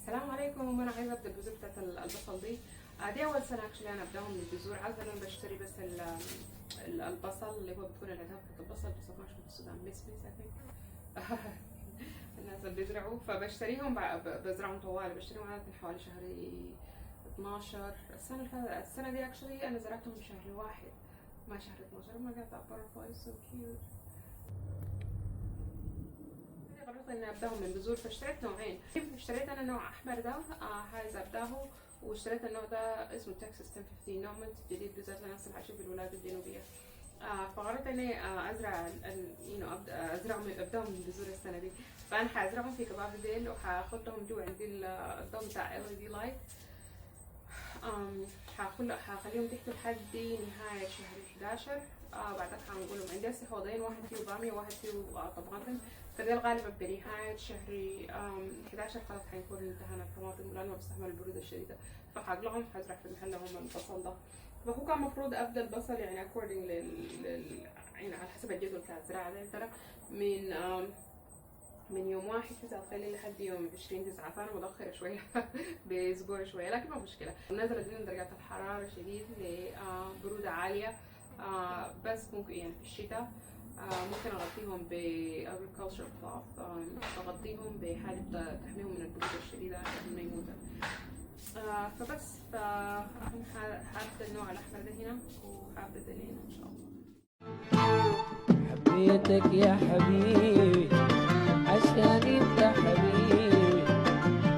السلام عليكم. انا عايزه ابدا البذور بتاعت البصل دي. دي اول سنه اكشلي انا ابداهم من البذور. عاده انا بشتري بس البصل اللي هو بتكون العداد بتاعت البصل بس ما في السودان بس الناس اللي بيزرعوا فبشتريهم بزرعهم طوال. بشتريهم عاده حوالي شهر 12. السنه دي اكشلي انا زرعتهم شهر واحد ما شهر 12. ما قاعد butterfly so cute. قررت اني ابداهم من بذور فاشتريت نوعين. اشتريت انا نوع احمر ده عايزه ابداه، واشتريت النوع ده اسمه تكساس 1015 نوع منتج جديد بالذات للناس اللي عايشين في الولايات الجنوبيه. فقررت اني ازرع ازرعهم ابداهم من بذور السنه دي. فانا حازرعهم في كبابيل وحاخدهم جوا عندي الضوء بتاع LED لايت. حخليهم تحت لحد نهاية شهر 11. بعدك حنقولهم عندي هسه حوضين، واحد فيه بامية وواحد فيه طماطم. فده غالبا بنهاية شهر 11 خلاص حيكون انتهينا الطماطم لأنه ما بستحمل البرودة الشديدة. فحقلعهم حزرع في المحل هم البصل ده. فهو كان المفروض ابدا البصل يعني according يعني على حسب الجدول بتاع الزراعة ده ترى من يوم 1/9 خلي لحد يوم 20/9. فانا متاخره شويه باسبوع شويه، لكن ما مشكله. نزلت من درجات الحراره شديد لبروده عاليه. بس ممكن يعني في الشتاء ممكن اغطيهم ب agriculture cloth. بغطيهم بحاجه تحميهم من البروده الشديده عشان ما يموتوا. فبس هبدا النوع الاحمر ده هنا وهبدا هنا ان شاء الله. حبيتك يا حبيبي عشان انت حبيبي،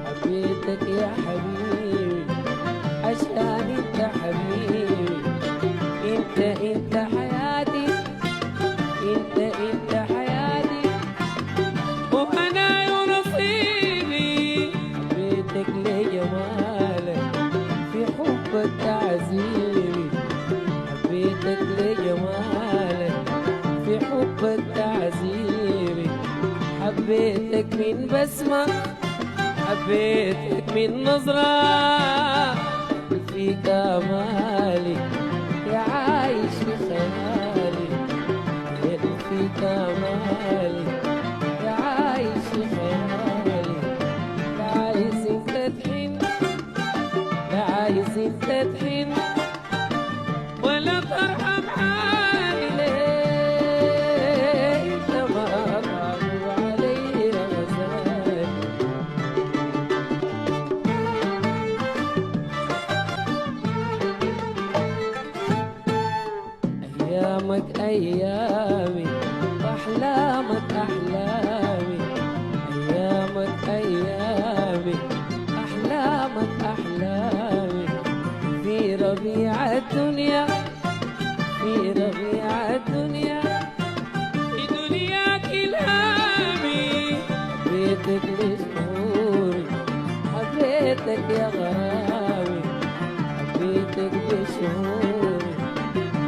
حبيتك يا حبيبي عشان انت حبيبي، انت حياتي، انت حياتي وانا ونصيبي. حبيتك لجمالك في حبك تعذيبي، حبيتك لجمالك في حبك تعذيبي، حبيتك من بسمة، حبيتك من نظرة فيك أمالي يا عايش في خيالي، فيك أمالي يا عايش في خيالي. لا عايز انت تحن، لا عايز انت تحن ولا ترحم حالي ليه انت ما تعبوا علي غزالي. ايامك ايامي واحلامك احلامي، ايامك ايامي احلامك احلامي، في ربيع الدنيا، في ربيع الدنيا، في دنياك إلهامي. حبيتك لشهوري، حبيتك يا غرامي، حبيتك لشهوري،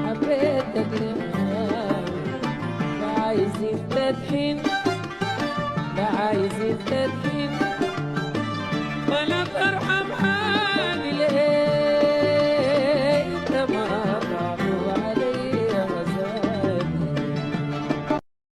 حبيتك لغرامي. لا عايز انت تحن، لا عايز انت تحن